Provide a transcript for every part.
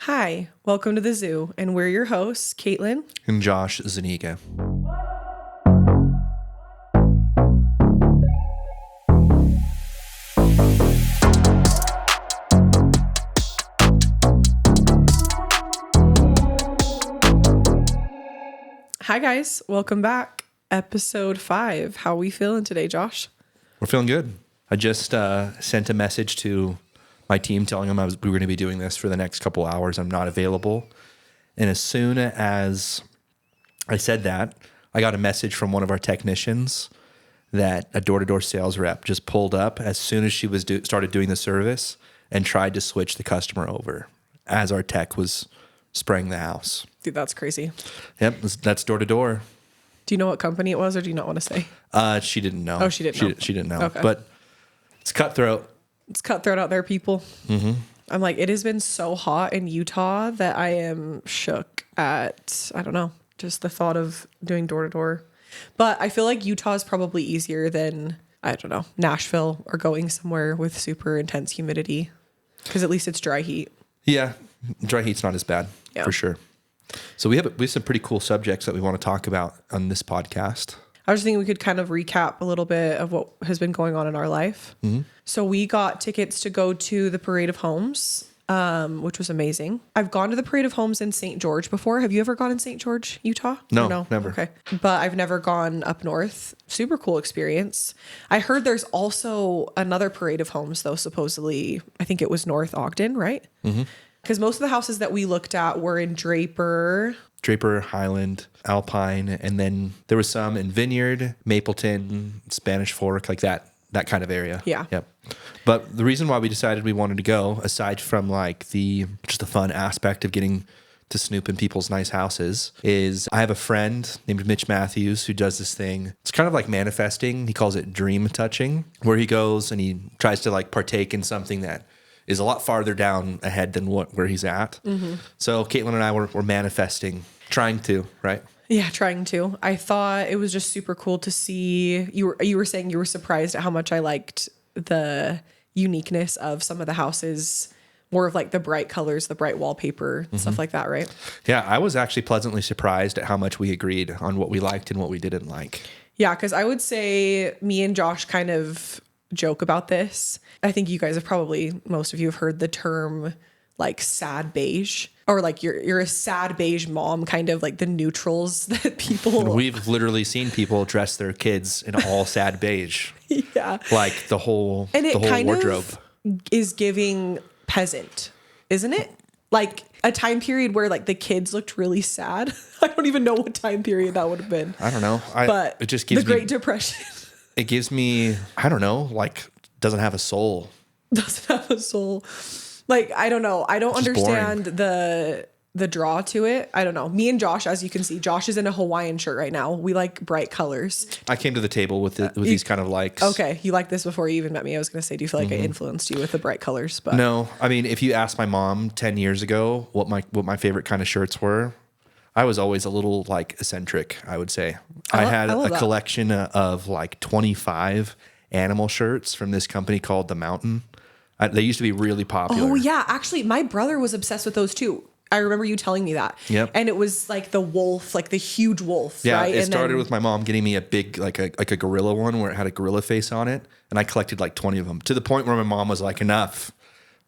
Hi, welcome to the zoo, and we're your hosts, Caitlin and Josh Zaniga. Hi guys, welcome back. Episode 5. How we feeling today, Josh? We're feeling good. I just sent a message to my team telling them we were going to be doing this for the next couple hours. I'm not available. And as soon as I said that, I got a message from one of our technicians that a door-to-door sales rep just pulled up as soon as she was started doing the service and tried to switch the customer over as our tech was spraying the house. Dude, that's crazy. Yep, that's door-to-door. Do you know what company it was, or do you not want to say? She didn't know. Oh, she didn't know. She didn't know. Okay. But it's cutthroat. It's cutthroat out there, people. Mm-hmm. I'm like, it has been so hot in Utah that I am shook at, I don't know, just the thought of doing door-to-door. But I feel like Utah is probably easier than, I don't know, Nashville or going somewhere with super intense humidity, because at least it's dry heat. Yeah, dry heat's not as bad, for sure. So we have some pretty cool subjects that we want to talk about on this podcast. I was thinking we could kind of recap a little bit of what has been going on in our life. Mm-hmm. So we got tickets to go to the Parade of Homes, which was amazing. I've gone to the Parade of Homes in St. George before. Have you ever gone in St. George, Utah? No, never. Okay. But I've never gone up north. Super cool experience. I heard there's also another Parade of Homes, though, supposedly. I think it was North Ogden, right? Mm-hmm. Because most of the houses that we looked at were in Draper, Highland, Alpine, and then there was some in Vineyard, Mapleton, Spanish Fork, like that kind of area. Yeah. Yep. But the reason why we decided we wanted to go, aside from like just the fun aspect of getting to snoop in people's nice houses, is I have a friend named Mitch Matthews who does this thing. It's kind of like manifesting. He calls it dream touching, where he goes and he tries to like partake in something that is a lot farther down ahead than where he's at. Mm-hmm. So Caitlin and I were manifesting, trying to, right? Yeah, trying to. I thought it was just super cool to see. You were saying you were surprised at how much I liked the uniqueness of some of the houses, more of like the bright colors, the bright wallpaper, mm-hmm. stuff like that, right? Yeah, I was actually pleasantly surprised at how much we agreed on what we liked and what we didn't like. Yeah, because I would say me and Josh kind of joke about this. I think you guys have probably, most of you have heard the term like sad beige, or like you're a sad beige mom, kind of like the neutrals that people. And we've literally seen people dress their kids in all sad beige. Yeah. Like the whole wardrobe is giving peasant, isn't it? Like a time period where like the kids looked really sad. I don't even know what time period that would have been. I don't know. But it just gives the Great Depression. It gives me, I don't know, like doesn't have a soul. Doesn't have a soul. Like, I don't know. I don't understand the draw to it. I don't know. Me and Josh, as you can see, Josh is in a Hawaiian shirt right now. We like bright colors. I came to the table with these kind of likes. Okay. You liked this before you even met me. I was going to say, do you feel like I influenced you with the bright colors? But no, I mean, if you asked my mom 10 years ago what my favorite kind of shirts were, I was always a little like eccentric, I would say. I had a collection of like 25 animal shirts from this company called The Mountain. They used to be really popular. Oh, yeah. Actually, my brother was obsessed with those too. I remember you telling me that. Yep. And it was like the wolf, like the huge wolf, yeah, right? It started with my mom getting me a big, like a gorilla one where it had a gorilla face on it. And I collected like 20 of them to the point where my mom was like, enough.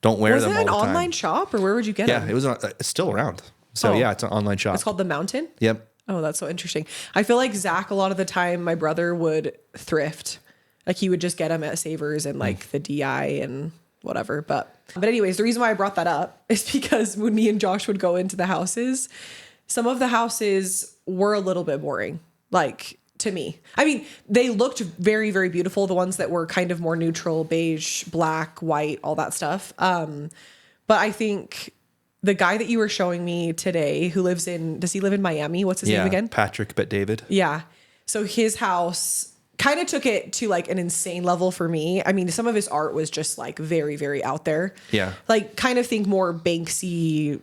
Don't wear them all the time. Was it an online shop, or where would you get them? Yeah, it was. It's still around. So yeah, it's an online shop. It's called The Mountain? Yep. Oh, that's so interesting. I feel like Zach, a lot of the time, my brother would thrift. Like he would just get them at Savers and like the DI and whatever. But anyways, the reason why I brought that up is because when me and Josh would go into the houses, some of the houses were a little bit boring. Like to me, I mean, they looked very, very beautiful. The ones that were kind of more neutral, beige, black, white, all that stuff. But I think the guy that you were showing me today who does he live in Miami? What's his name again? Patrick, but David. Yeah. So his house kind of took it to like an insane level for me. I mean, some of his art was just like very, very out there. Yeah. Like kind of think more Banksy.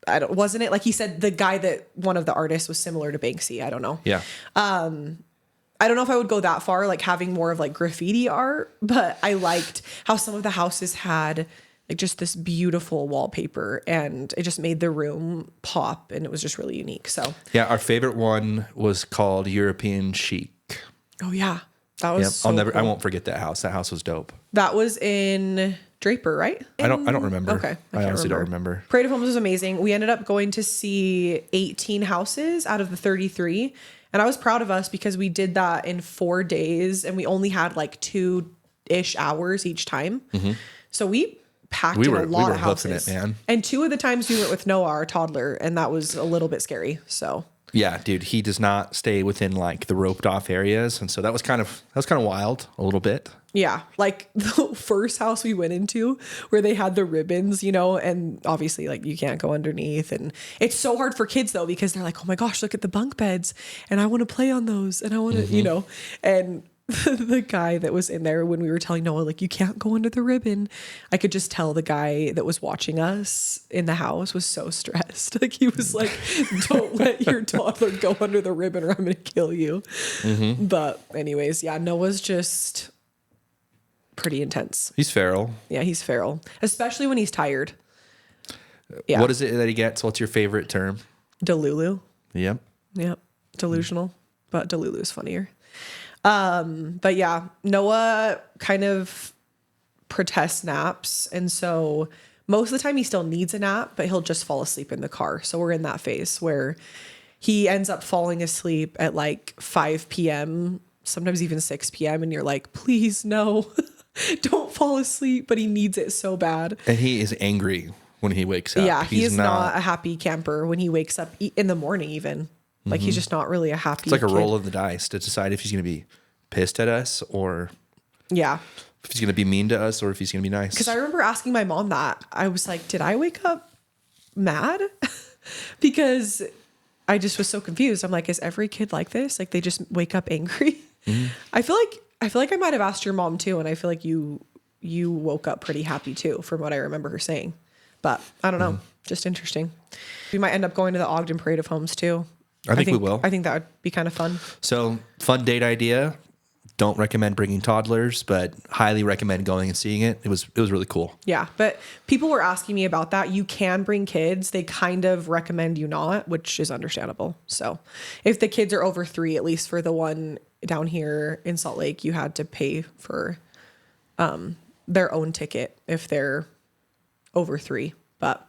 Wasn't it? Like he said, the guy that one of the artists was similar to Banksy. I don't know. Yeah. I don't know if I would go that far, like having more of like graffiti art, but I liked how some of the houses had like just this beautiful wallpaper, and it just made the room pop, and it was just really unique. So Yeah, our favorite one was called European Chic. oh yeah, that was so I cool. won't forget that house. That house was dope. That was in Draper, right? I don't remember. Okay. I honestly don't remember. Parade of Homes was amazing. We ended up going to see 18 houses out of the 33. And I was proud of us because we did that in 4 days and we only had like 2-ish hours each time. So we packed in a lot of houses. It, man. And 2 of the times we went with Noah, our toddler, and that was a little bit scary. So yeah, dude, he does not stay within like the roped off areas. And so that was kind of wild a little bit. yeah, like the first house we went into where they had the ribbons, you know, and obviously like you can't go underneath. And it's so hard for kids though, because they're like, oh my gosh, look at the bunk beds and I want to play on those and I want to, you know, and the guy that was in there when we were telling Noah, like, you can't go under the ribbon. I could just tell the guy that was watching us in the house was so stressed. Like he was like, don't let your toddler go under the ribbon or I'm going to kill you. But anyways, yeah, Noah's just pretty intense. He's feral. Yeah, he's feral, especially when he's tired. Yeah. What is it that he gets? What's your favorite term? Delulu. Yep. Yep. Delusional, but Delulu's funnier. But yeah, Noah kind of protests naps. And so most of the time he still needs a nap, but he'll just fall asleep in the car. So we're in that phase where he ends up falling asleep at like 5 p.m., sometimes even 6 p.m. And you're like, please, no, don't fall asleep. But he needs it so bad. And he is angry when he wakes up. Yeah, he is not a happy camper when he wakes up in the morning even. Like he's just not really a happy It's like a kid. roll of the dice to decide if he's going to be pissed at us or Yeah. if he's going to be mean to us or if he's going to be nice. Because I remember asking my mom that. I was like, did I wake up mad? Because I just was so confused. I'm like, is every kid like this? Like they just wake up angry? I feel like I might have asked your mom too, and I feel like you woke up pretty happy too, from what I remember her saying. But I don't know. Just interesting. We might end up going to the Ogden Parade of Homes too. I think we will. I think that would be kind of fun. So fun date idea. Don't recommend bringing toddlers, but highly recommend going and seeing it. It was really cool. Yeah, but people were asking me about that. You can bring kids. They kind of recommend you not, which is understandable. So if the kids are over 3, at least for the one down here in Salt Lake, you had to pay for their own ticket if they're over 3. But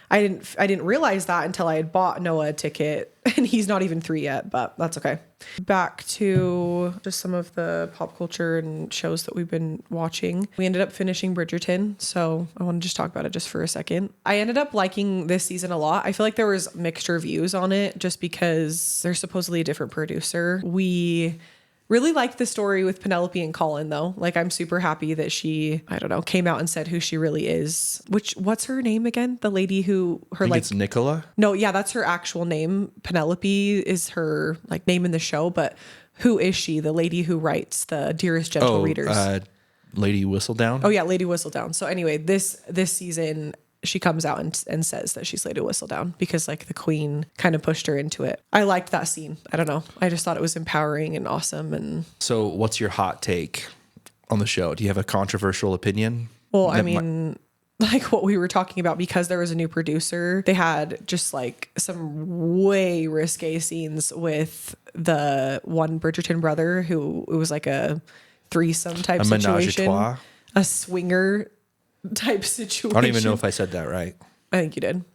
I didn't realize that until I had bought Noah a ticket, and he's not even 3 yet, but that's okay. Back to just some of the pop culture and shows that we've been watching. We ended up finishing Bridgerton, so I want to just talk about it just for a second. I ended up liking this season a lot. I feel like there was mixed reviews on it just because there's supposedly a different producer. We really liked the story with Penelope and Colin though. Like I'm super happy that she, I don't know, came out and said who she really is. What's her name again? The lady who I think it's Nicola. No, yeah, that's her actual name. Penelope is her like name in the show, but who is she? The lady who writes the Dearest Gentle Readers. Lady Whistledown. Oh yeah, Lady Whistledown. So anyway, this season she comes out and says that she's Lady Whistledown because like the queen kind of pushed her into it. I liked that scene. I don't know. I just thought it was empowering and awesome. And so what's your hot take on the show? Do you have a controversial opinion? Well, I mean, like what we were talking about, because there was a new producer, they had just like some way risque scenes with the one Bridgerton brother who it was like a threesome type situation. Menage a trois? A swinger type situation. I don't even know if I said that right. I think you did.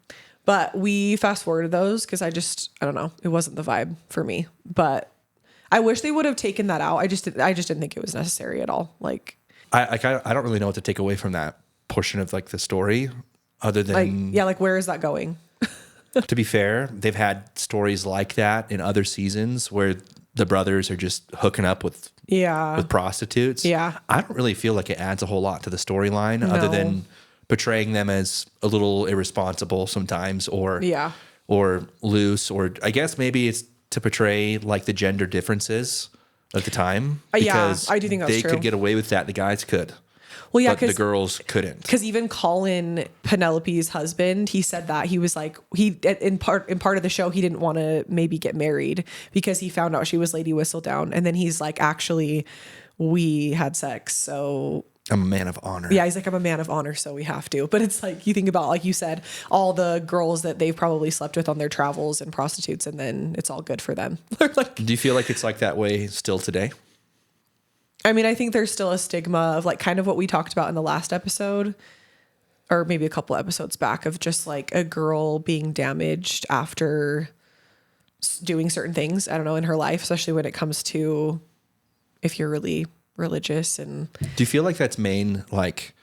But we fast forwarded those because I don't know. It wasn't the vibe for me. But I wish they would have taken that out. I just didn't think it was necessary at all. Like I don't really know what to take away from that portion of like the story other than like where is that going? To be fair, they've had stories like that in other seasons where the brothers are just hooking up with prostitutes. Yeah. I don't really feel like it adds a whole lot to the storyline other than portraying them as a little irresponsible sometimes or loose, or I guess maybe it's to portray like the gender differences at the time. Because I do think that's they true. could get away with that. The guys could. Well, yeah, but the girls couldn't. Because even Colin, Penelope's husband, he said that he was like in part of the show he didn't want to maybe get married because he found out she was Lady Whistledown, and then he's like, actually, we had sex, so I'm a man of honor. Yeah, he's like, I'm a man of honor, so we have to. But it's like, you think about, like you said, all the girls that they've probably slept with on their travels and prostitutes, and then it's all good for them. Like, do you feel like it's like that way still today? I mean, I think there's still a stigma of like kind of what we talked about in the last episode, or maybe a couple episodes back, of just like a girl being damaged after doing certain things, I don't know, in her life, especially when it comes to if you're really religious. And do you feel like that's like,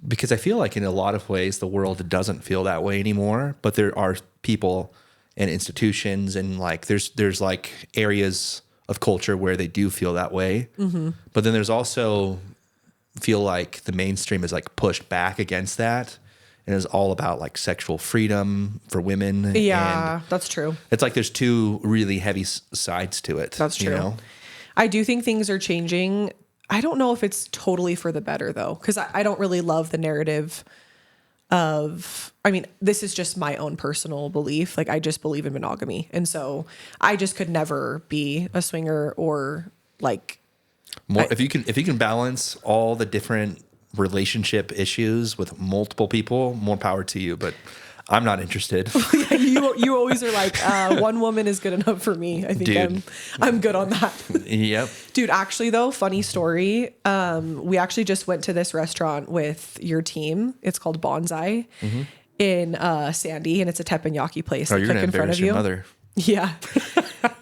because I feel like in a lot of ways the world doesn't feel that way anymore, but there are people and institutions and like there's like areas of culture where they do feel that way. Mm-hmm. But then there's also feel like the mainstream is like pushed back against that and is all about like sexual freedom for women. Yeah, and that's true. it's like there's two really heavy sides to it. That's true. You know? I do think things are changing. I don't know if it's totally for the better though, because I don't really love the narrative of, I mean, this is just my own personal belief. Like, I just believe in monogamy. And so I just could never be a swinger or like more. If you can balance all the different relationship issues with multiple people, more power to you. But I'm not interested. you always are like, one woman is good enough for me. I think Dude. I'm good on that. Yep. Dude, actually though, funny story. We actually just went to this restaurant with your team. It's called Bonsai in Sandy, and it's a teppanyaki place. Oh, They you're cook gonna in front embarrass of your you. mother. Yeah.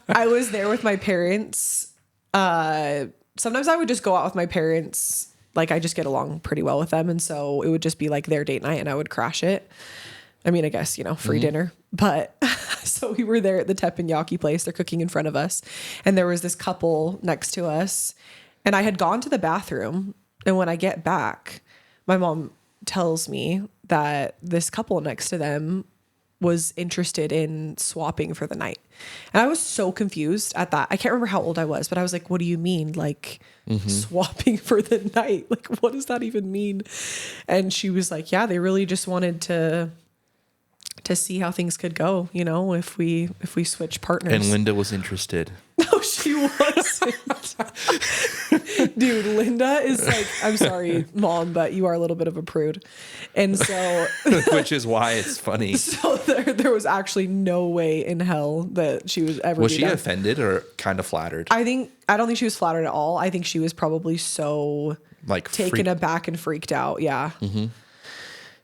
I was there with my parents. Sometimes I would just go out with my parents. Like, I just get along pretty well with them. And so it would just be like their date night and I would crash it. I mean, I guess, free dinner. But so we were there at the teppanyaki place. They're cooking in front of us. And there was this couple next to us. And I had gone to the bathroom. And when I get back, my mom tells me that this couple next to them was interested in swapping for the night. And I was so confused at that. I can't remember how old I was, but I was like, what do you mean? Like swapping for the night? Like, what does that even mean? And she was like, yeah, they really just wanted to see how things could go, if we switch partners. And Linda was interested. No, she wasn't. Dude, Linda is like, I'm sorry, Mom, but you are a little bit of a prude. And so Which is why it's funny. So there was actually no way in hell that she was ever. Was she offended or kind of flattered? I don't think she was flattered at all. I think she was probably so like taken aback and freaked out. Yeah. Mm-hmm.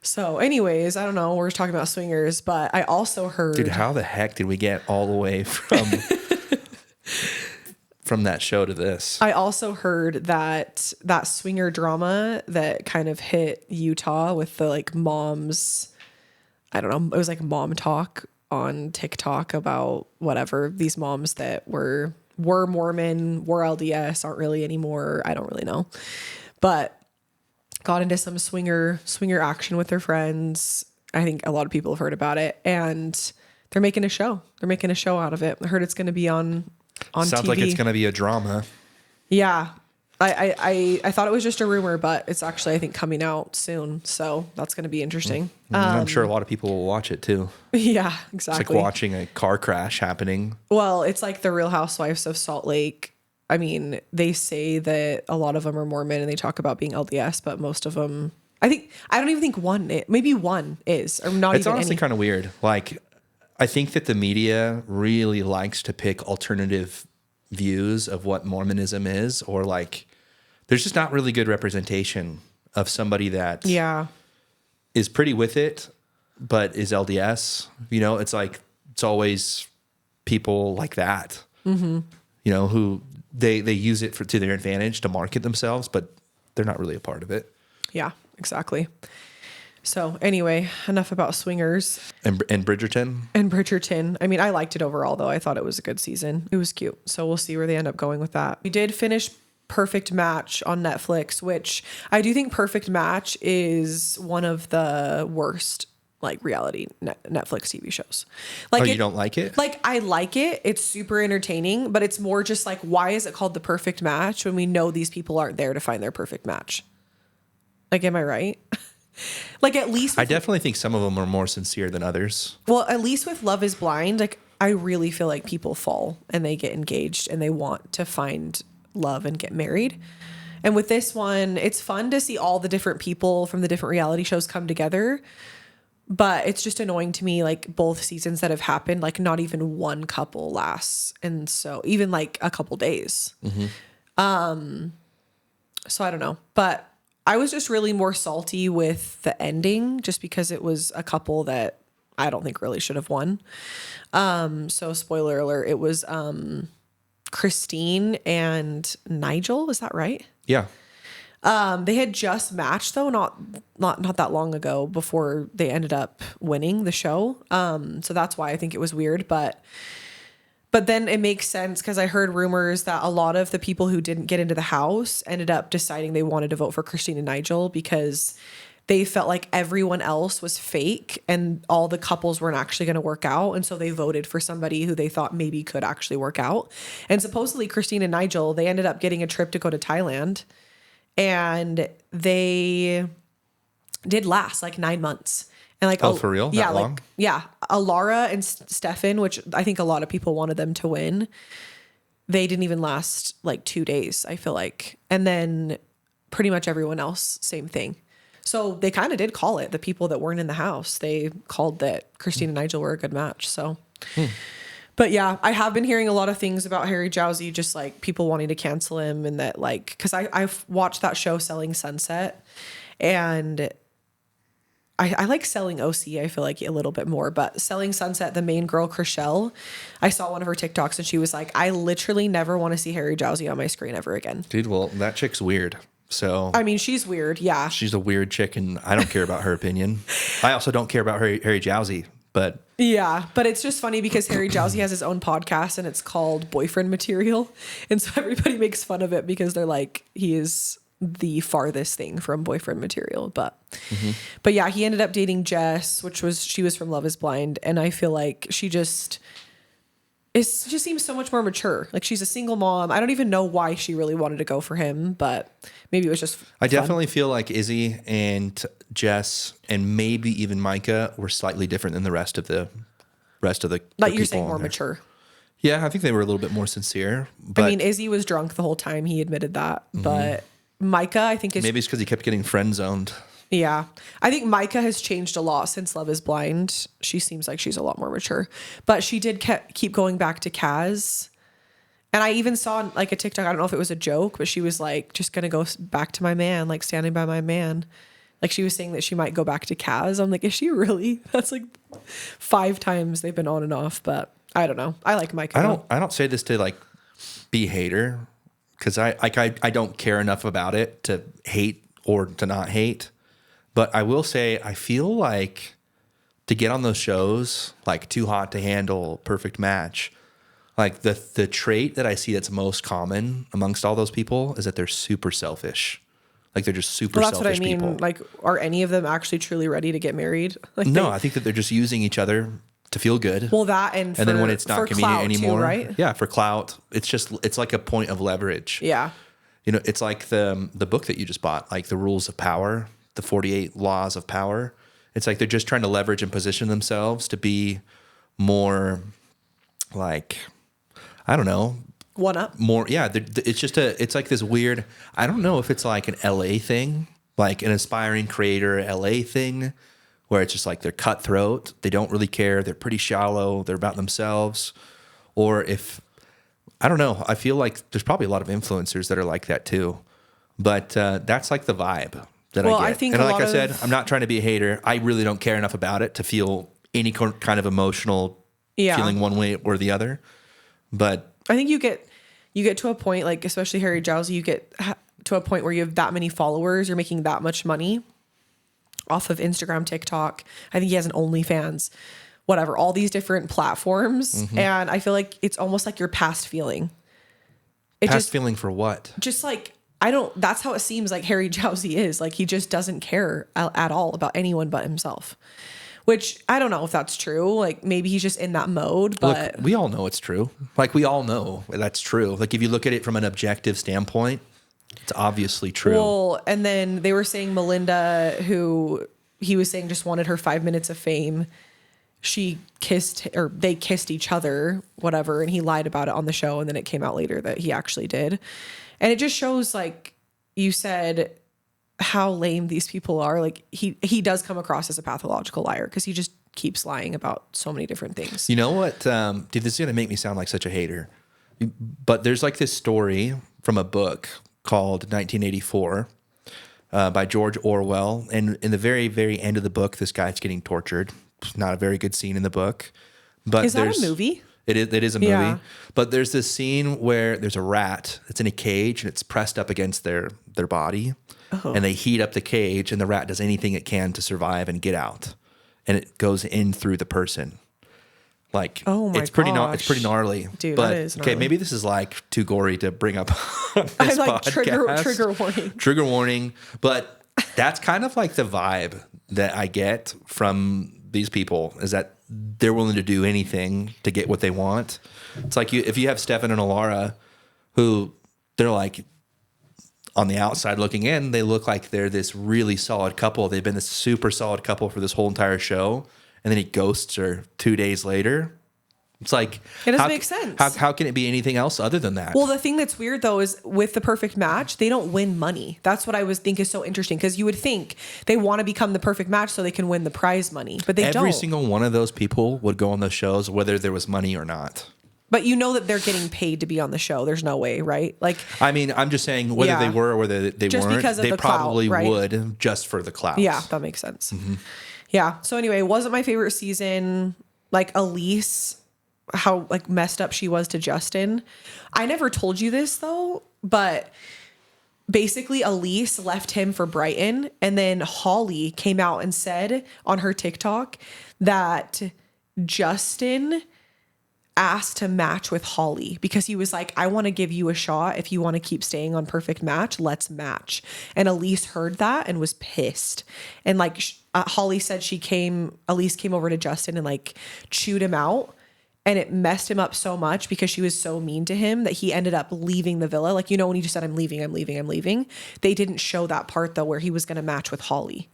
So anyways, I don't know. We're talking about swingers, but I also heard. Dude, how the heck did we get all the way from that show to this? I also heard that swinger drama that kind of hit Utah with the like moms. I don't know. It was like mom talk on TikTok about whatever, these moms that were Mormon, were LDS, aren't really anymore. I don't really know, but got into some swinger action with their friends. I think a lot of people have heard about it, and they're making a show. They're making a show out of it. I heard it's going to be on Sounds TV. like it's going to be a drama. Yeah. I thought it was just a rumor, but it's actually, I think, coming out soon. So that's going to be interesting. I'm sure a lot of people will watch it too. Yeah, It's exactly. like watching a car crash happening. Well, it's like the Real Housewives of Salt Lake. I mean, they say that a lot of them are Mormon and they talk about being LDS, but most of them, I don't even think maybe one is, or not It's even honestly any. kind of weird. Like, I think that the media really likes to pick alternative views of what Mormonism is, or like, there's just not really good representation of somebody that is pretty with it, but is LDS. It's like, it's always people like that, who they use it to their advantage to market themselves, but they're not really a part of it. Yeah, exactly. So anyway, enough about swingers. And Bridgerton? And Bridgerton. I mean, I liked it overall, though. I thought it was a good season. It was cute. So we'll see where they end up going with that. We did finish Perfect Match on Netflix, which I do think Perfect Match is one of the worst like reality Netflix TV shows. Like, you don't like it? Like, I like it. It's super entertaining, but it's more just like, why is it called The Perfect Match when we know these people aren't there to find their perfect match? Like, am I right? Like, at least I definitely think some of them are more sincere than others. Well, at least with Love is Blind, like, I really feel like people fall and they get engaged and they want to find love and get married. And with this one, it's fun to see all the different people from the different reality shows come together. But it's just annoying to me, like both seasons that have happened, like not even one couple lasts. And so even like a couple days. So I don't know. But I was just really more salty with the ending just because it was a couple that I don't think really should have won. So spoiler alert, it was Christine and Nigel. Is that right? Yeah. They had just matched though, not that long ago before they ended up winning the show. So that's why I think it was weird, but then it makes sense because I heard rumors that a lot of the people who didn't get into the house ended up deciding they wanted to vote for Christine and Nigel because they felt like everyone else was fake and all the couples weren't actually going to work out. And so they voted for somebody who they thought maybe could actually work out. And supposedly Christine and Nigel, they ended up getting a trip to go to Thailand. And they did last like 9 months. And like, for real? Yeah. That long? Yeah. Alara and Stefan, which I think a lot of people wanted them to win. They didn't even last like 2 days, I feel like. And then pretty much everyone else, same thing. So they kind of did call it. The people that weren't in the house, they called that Christine and Nigel were a good match. So, But yeah, I have been hearing a lot of things about Harry Jowsey, just like people wanting to cancel him and that like, because I've watched that show Selling Sunset and I like Selling OC, I feel like a little bit more, but Selling Sunset, the main girl, Chriselle, I saw one of her TikToks and she was like, I literally never want to see Harry Jowsey on my screen ever again. Dude, well, that chick's weird. So I mean, she's weird. Yeah. She's a weird chick and I don't care about her opinion. I also don't care about Harry Jowsey, but yeah, but it's just funny because Harry Jowsey has his own podcast and it's called Boyfriend Material. And so everybody makes fun of it because they're like, he is the farthest thing from Boyfriend Material. But yeah, he ended up dating Jess, she was from Love is Blind. And I feel like she just seems so much more mature. Like she's a single mom. I don't even know why she really wanted to go for him, but maybe it was just I definitely feel like Izzy and Jess and maybe even Micah were slightly different than the rest of the like you're saying more mature. Yeah, I think they were a little bit more sincere. But I mean, Izzy was drunk the whole time. He admitted that. But Micah, I think maybe it's because he kept getting friend zoned. Yeah. I think Micah has changed a lot since Love is Blind. She seems like she's a lot more mature. But she did keep going back to Kaz. And I even saw like a TikTok, I don't know if it was a joke, but she was like, just going to go back to my man, like standing by my man. Like she was saying that she might go back to Kaz. I'm like, is she really? That's like 5 times they've been on and off, but I don't know. I like Micah. I don't say this to like be a hater because I don't care enough about it to hate or to not hate. But I will say I feel like to get on those shows, like Too Hot to Handle, Perfect Match, like the trait that I see that's most common amongst all those people is that they're super selfish. Like they're just super selfish people. That's what I mean. People. Like, are any of them actually truly ready to get married? Like no, I think that they're just using each other to feel good. Well, that and then when it's not convenient anymore, too, right? Yeah, for clout, it's like a point of leverage. Yeah, you know, it's like the book that you just bought, like The Rules of Power, the 48 Laws of Power. It's like they're just trying to leverage and position themselves to be more, like, I don't know. One up. More, yeah. It's just it's like this weird, I don't know if it's like an LA thing, like an aspiring creator LA thing, where it's just like they're cutthroat. They don't really care. They're pretty shallow. They're about themselves. Or if, I don't know. I feel like there's probably a lot of influencers that are like that too. But that's like the vibe that I get. I think and like I said, I'm not trying to be a hater. I really don't care enough about it to feel any kind of emotional feeling one way or the other. But I think you get to a point, like especially Harry Jowsey, you get to a point where you have that many followers, you're making that much money off of Instagram, TikTok. I think he has an OnlyFans, whatever, all these different platforms. And I feel like it's almost like your past feeling. Feeling for what? Just like, that's how it seems like Harry Jowsey is. Like he just doesn't care at all about anyone but himself. Which I don't know if that's true. Like maybe he's just in that mode, but look, we all know it's true. Like we all know that's true. Like if you look at it from an objective standpoint, it's obviously true. Well, and then they were saying Melinda, who he was saying just wanted her 5 minutes of fame. They kissed each other, whatever. And he lied about it on the show. And then it came out later that he actually did. And it just shows like you said how lame these people are. Like he does come across as a pathological liar because he just keeps lying about so many different things. You know what? Dude, this is going to make me sound like such a hater. But there's like this story from a book called 1984 by George Orwell. And in the very, very end of the book, this guy's getting tortured. It's not a very good scene in the book. But Is that a movie? It is a movie. Yeah. But there's this scene where there's a rat that's in a cage and it's pressed up against their body. Oh. And they heat up the cage and the rat does anything it can to survive and get out. And it goes in through the person. Like, oh my it's pretty gnarly. Dude, but, that is gnarly. Okay, maybe this is like too gory to bring up on this I like podcast. trigger warning. Trigger warning. But that's kind of like the vibe that I get from these people is that they're willing to do anything to get what they want. It's like if you have Stefan and Alara, who they're like on the outside looking in, they look like they're this really solid couple. They've been this super solid couple for this whole entire show. And then he ghosts her 2 days later. It's like, it doesn't make sense. How can it be anything else other than that? Well, the thing that's weird though is with the perfect match, they don't win money. That's what I think is so interesting because you would think they want to become the perfect match so they can win the prize money, but they don't. Every single one of those people would go on those shows whether there was money or not. But you know that they're getting paid to be on the show. There's no way, right? Like, I mean, I'm just saying whether they were or whether they just weren't, because of they the probably clout, right? would just for the clout. Yeah, that makes sense. Mm-hmm. Yeah. So anyway, it wasn't my favorite season. Like Elise, how like messed up she was to Justin. I never told you this though, but basically Elise left him for Brighton, and then Holly came out and said on her TikTok that Justin asked to match with Holly because he was like, I want to give you a shot. If you want to keep staying on Perfect Match, let's match. And Elise heard that and was pissed. And like Holly said, Elise came over to Justin and like chewed him out, and it messed him up so much because she was so mean to him that he ended up leaving the villa. Like, you know, when he just said, I'm leaving. They didn't show that part though, where he was going to match with Holly.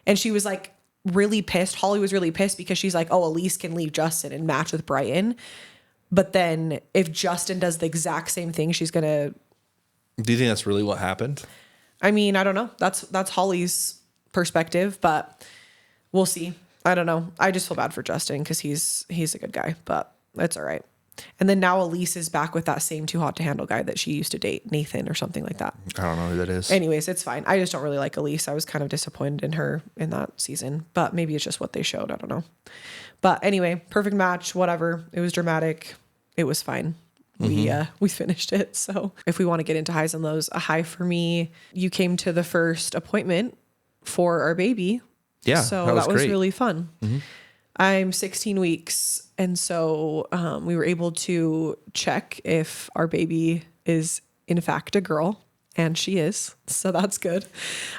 And she was like, really pissed. Holly was really pissed because she's like, oh, Elise can leave Justin and match with Brighton. But then if Justin does the exact same thing, she's going to. Do you think that's really what happened? I mean, I don't know. That's Holly's perspective, but we'll see. I don't know. I just feel bad for Justin because he's a good guy, but it's all right. And then now Elise is back with that same too hot to handle guy that she used to date, Nathan or something like that. I don't know who that is. Anyways, it's fine. I just don't really like Elise. I was kind of disappointed in her in that season, but maybe it's just what they showed. I don't know. But anyway, perfect match, whatever. It was dramatic. It was fine. We finished it. So if we want to get into highs and lows, a high for me, you came to the first appointment for our baby. Yeah. So that was great. really fun. Mm-hmm. I'm 16 weeks. And so we were able to check if our baby is in fact a girl, and she is. So that's good.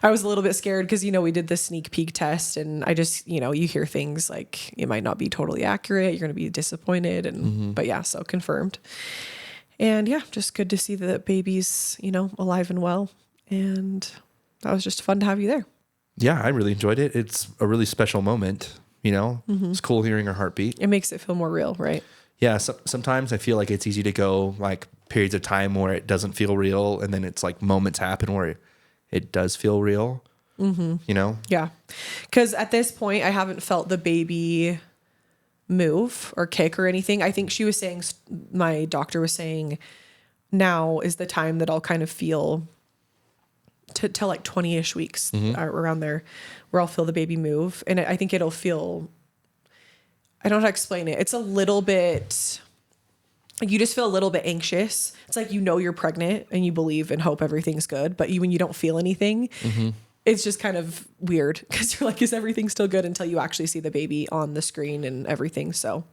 I was a little bit scared because, you know, we did the sneak peek test, and I just, you know, you hear things like it might not be totally accurate. You're going to be disappointed. And, but yeah, so confirmed. And yeah, just good to see that baby's, you know, alive and well. And that was just fun to have you there. Yeah, I really enjoyed it. It's a really special moment. You know, It's cool hearing her heartbeat. It makes it feel more real, right? Yeah. Sometimes I feel like it's easy to go like periods of time where it doesn't feel real. And then it's like moments happen where it does feel real, you know? Yeah. Because at this point, I haven't felt the baby move or kick or anything. I think she was saying, my doctor was saying, now is the time that I'll kind of feel to like 20-ish weeks around there where I'll feel the baby move. And I think it'll feel, I don't know how to explain it. It's a little bit, like you just feel a little bit anxious. It's like, you know, you're pregnant and you believe and hope everything's good, but when you don't feel anything, it's just kind of weird because you're like, is everything still good until you actually see the baby on the screen and everything. So,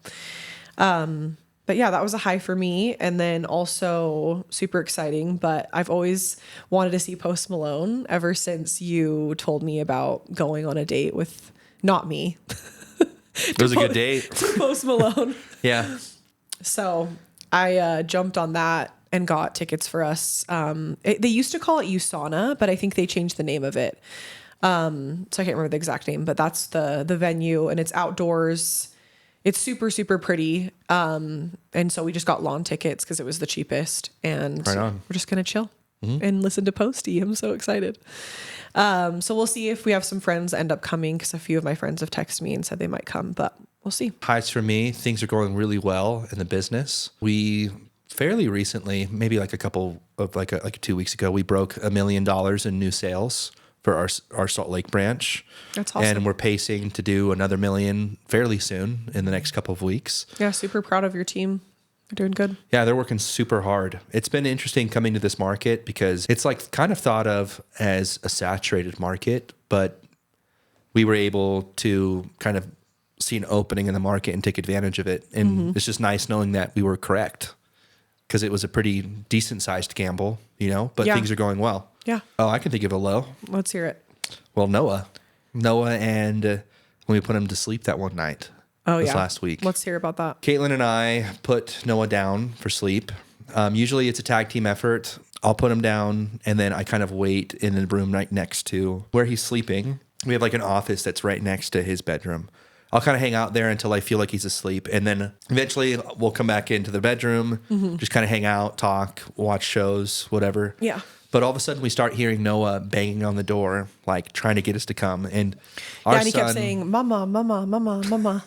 but yeah, that was a high for me. And then also super exciting, but I've always wanted to see Post Malone ever since you told me about going on a date with, not me. It was a good date. To Post Malone. Yeah. So I jumped on that and got tickets for us. They used to call it USANA, but I think they changed the name of it. So I can't remember the exact name, but that's the venue, and it's outdoors. It's super, super pretty. And so we just got lawn tickets because it was the cheapest, and right on. We're just going to chill. and listen to Posty. I'm so excited. So we'll see if we have some friends end up coming, because a few of my friends have texted me and said they might come, but we'll see. Highs for me, things are going really well in the business. We fairly recently, maybe like a couple of like 2 weeks ago, we broke $1 million in new sales for our Salt Lake branch. That's awesome. And we're pacing to do another $1 million fairly soon in the next couple of weeks. Yeah, super proud of your team. They're doing good. Yeah, they're working super hard. It's been interesting coming to this market because it's like kind of thought of as a saturated market, but we were able to kind of see an opening in the market and take advantage of it. And it's just nice knowing that we were correct, because it was a pretty decent sized gamble, but things are going well. Yeah. Oh, I can think of a low. Let's hear it. Well, Noah and when we put him to sleep that one night. This last week. Let's hear about that. Caitlin and I put Noah down for sleep. Usually it's a tag team effort. I'll put him down and then I kind of wait in the room right next to where he's sleeping. We have like an office that's right next to his bedroom. I'll kind of hang out there until I feel like he's asleep. And then eventually we'll come back into the bedroom, just kind of hang out, talk, watch shows, whatever. Yeah. But all of a sudden we start hearing Noah banging on the door, like trying to get us to come. And our and he kept saying, "Mama, mama, mama, mama."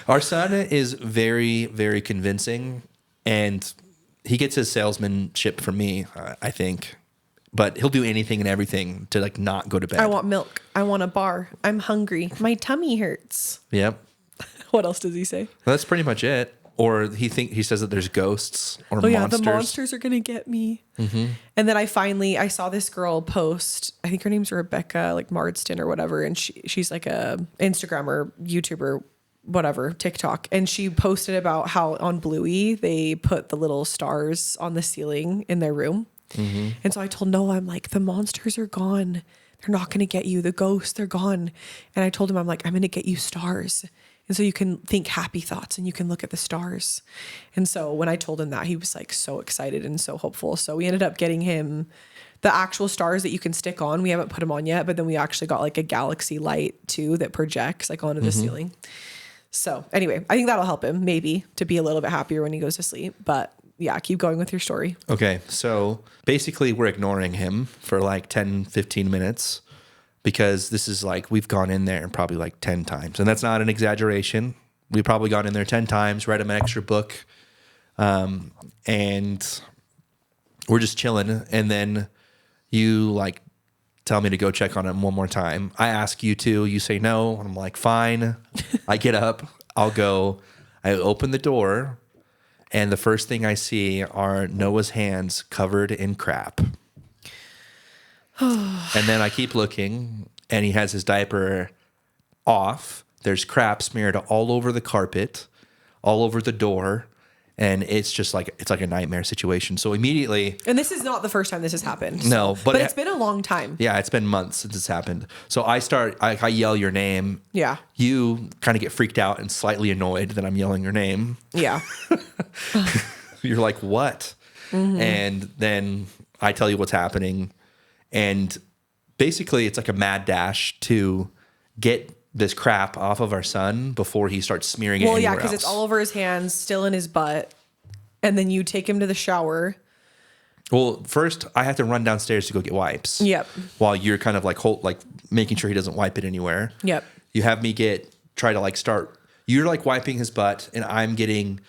Our son is very, very convincing, and he gets his salesmanship from me, I think. But he'll do anything and everything to like not go to bed. I want milk. I want a bar. I'm hungry. My tummy hurts. Yep. What else does he say? That's pretty much it. Or he says that there's ghosts or monsters. Yeah, the monsters are gonna get me. And then I saw this girl post. I think her name's Rebecca, like Marsden or whatever, and she's like a Instagrammer, YouTuber, whatever, TikTok, and she posted about how on Bluey they put the little stars on the ceiling in their room. And so I told Noah, I'm like, the monsters are gone. They're not gonna get you. The ghosts, they're gone. And I told him, I'm like, I'm gonna get you stars. And so you can think happy thoughts and you can look at the stars. And so when I told him that, he was like so excited and so hopeful. So we ended up getting him the actual stars that you can stick on. We haven't put them on yet, but then we actually got like a galaxy light too that projects like onto the ceiling. So anyway, I think that'll help him maybe to be a little bit happier when he goes to sleep. But yeah, keep going with your story. Okay. So basically we're ignoring him for like 10, 15 minutes. Because this is like, we've gone in there probably like 10 times. And that's not an exaggeration. We probably got in there 10 times, read him an extra book. And we're just chilling. And then you like tell me to go check on him one more time. I ask you to, you say no. And I'm like, fine. I get up, I'll go. I open the door. And the first thing I see are Noah's hands covered in crap. And then I keep looking, and he has his diaper off. There's crap smeared all over the carpet, all over the door, and it's just like a nightmare situation. So immediately, and this is not the first time this has happened. No, but it's been a long time. Yeah, it's been months since it's happened. So I yell your name. Yeah. You kind of get freaked out and slightly annoyed that I'm yelling your name. Yeah. You're like, what? And then I tell you what's happening. And basically, it's like a mad dash to get this crap off of our son before he starts smearing it anywhere else. Because it's all over his hands, still in his butt. And then you take him to the shower. Well, first, I have to run downstairs to go get wipes. Yep. While you're kind of like making sure he doesn't wipe it anywhere. Yep. You have me try to like start. You're like wiping his butt, and I'm getting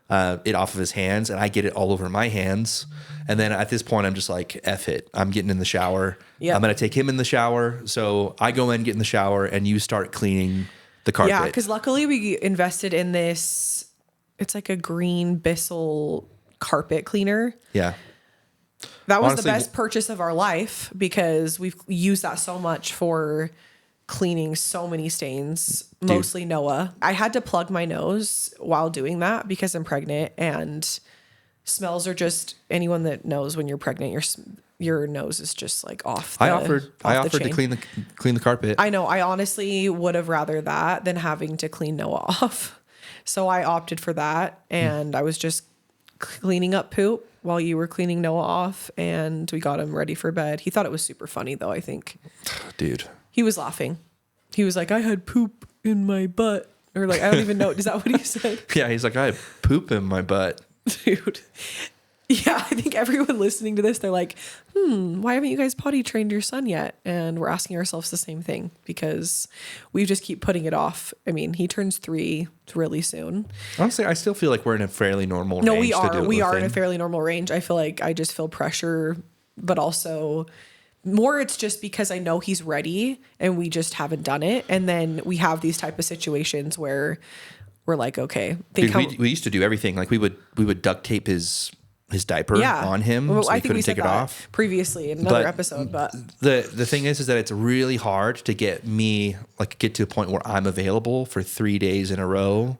it off of his hands, and I get it all over my hands. And then at this point, I'm just like, F it. I'm getting in the shower. Yep. I'm going to take him in the shower. So I go in, get in the shower, and you start cleaning the carpet. Yeah, because luckily we invested in this. It's like a green Bissell carpet cleaner. Yeah. That was honestly the best purchase of our life because we've used that so much for cleaning so many stains, mostly Noah. I had to plug my nose while doing that because I'm pregnant, and smells are just, anyone that knows when you're pregnant, your nose is just like off the I offered to clean the carpet. I know. I honestly would have rather that than having to clean Noah off. So I opted for that, and I was just cleaning up poop while you were cleaning Noah off, and we got him ready for bed. He thought it was super funny though, I think. Dude. He was laughing. He was like, I had poop in my butt. Or like, I don't even know. Is that what he said? Yeah, he's like, I had poop in my butt. Dude. Yeah, I think everyone listening to this, they're like, why haven't you guys potty trained your son yet? And we're asking ourselves the same thing because we just keep putting it off. I mean, he turns 3 really soon. Honestly, I still feel like we're in a fairly normal No, range. we are. We are in a within. fairly normal range. I feel like I just feel pressure, but also more it's just because I know he's ready and we just haven't done it. And then we have these type of situations where we're like, okay, Dude, we used to do everything. Like we would duct tape his diaper on him, Well, so I he think we couldn't said take it that off. previously in another episode, but the thing is that it's really hard to get to a point where I'm available for 3 days in a row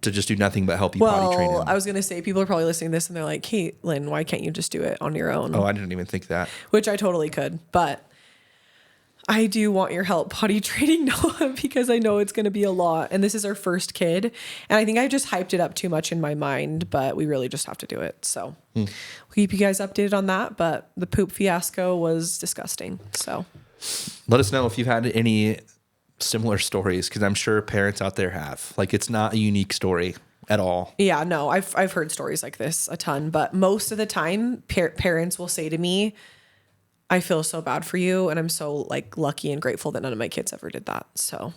to just do nothing but help you potty train him. I was gonna say people are probably listening to this and they're like, Caitlin, why can't you just do it on your own? Oh, I didn't even think that. Which I totally could, but I do want your help potty training Noah because I know it's going to be a lot. And this is our first kid. And I think I just hyped it up too much in my mind, but we really just have to do it. So we'll keep you guys updated on that. But the poop fiasco was disgusting. So let us know if you've had any similar stories, because I'm sure parents out there have. Like, it's not a unique story at all. Yeah, no, I've heard stories like this a ton. But most of the time, parents will say to me, I feel so bad for you, and I'm so like lucky and grateful that none of my kids ever did that. So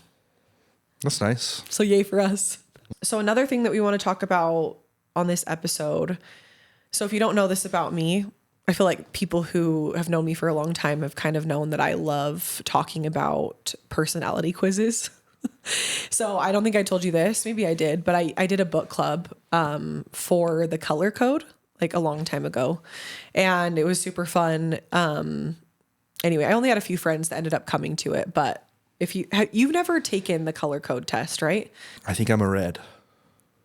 that's nice. So yay for us. So another thing that we want to talk about on this episode. So if you don't know this about me, I feel like people who have known me for a long time have kind of known that I love talking about personality quizzes. So I don't think I told you this. Maybe I did, but I did a book club for the color code like a long time ago, and it was super fun. Anyway, I only had a few friends that ended up coming to it, but if you've never taken the color code test, right? I think I'm a red.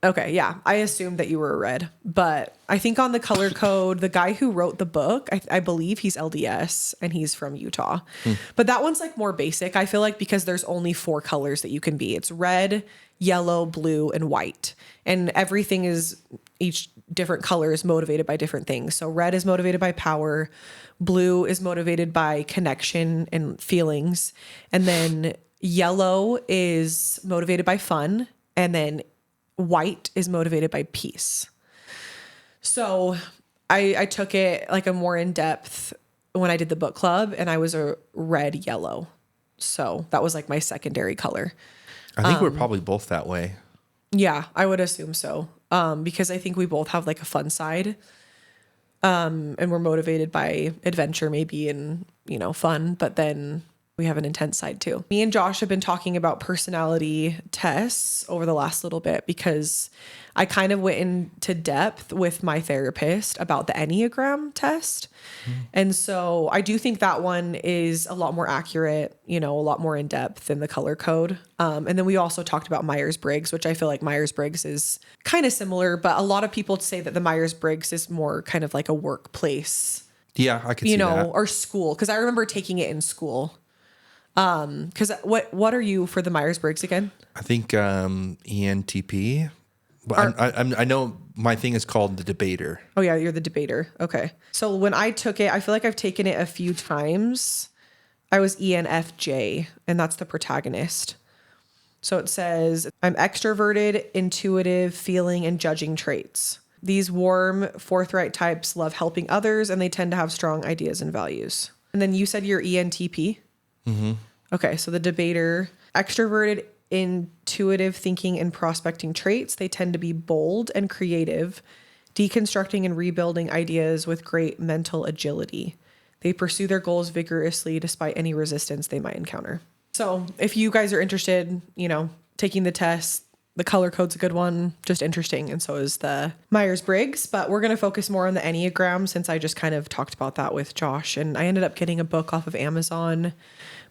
Okay, yeah. I assumed that you were a red, but I think on the color code, the guy who wrote the book, I believe he's LDS and he's from Utah. But that one's like more basic, I feel like, because there's only 4 colors that you can be. It's red, yellow, blue, and white. And everything is, each different color is motivated by different things. So red is motivated by power. Blue is motivated by connection and feelings. And then yellow is motivated by fun. And then white is motivated by peace. So I took it like a more in depth when I did the book club, and I was a red yellow. So that was like my secondary color. I think we're probably both that way. Yeah, I would assume so. Because I think we both have like a fun side. And we're motivated by adventure maybe and, fun, but then we have an intense side too. Me and Josh have been talking about personality tests over the last little bit because I kind of went into depth with my therapist about the Enneagram test. And so I do think that one is a lot more accurate, a lot more in depth than the color code. And then we also talked about Myers-Briggs, which I feel like Myers-Briggs is kind of similar, but a lot of people say that the Myers-Briggs is more kind of like a workplace. Yeah, I could see that. Or school. Because I remember taking it in school. Because what are you for the Myers-Briggs again? I think ENTP. But I know my thing is called the debater. Oh yeah, you're the debater. Okay. So when I took it, I feel like I've taken it a few times. I was ENFJ, and that's the protagonist. So it says, I'm extroverted, intuitive, feeling, and judging traits. These warm, forthright types love helping others, and they tend to have strong ideas and values. And then you said you're ENTP? Mm-hmm. Okay, so the debater, extroverted, intuitive thinking and prospecting traits. They tend to be bold and creative, deconstructing and rebuilding ideas with great mental agility. They pursue their goals vigorously despite any resistance they might encounter. So if you guys are interested, taking the test, the color code's a good one, just interesting. And so is the Myers-Briggs, but we're going to focus more on the Enneagram since I just kind of talked about that with Josh. And I ended up getting a book off of Amazon.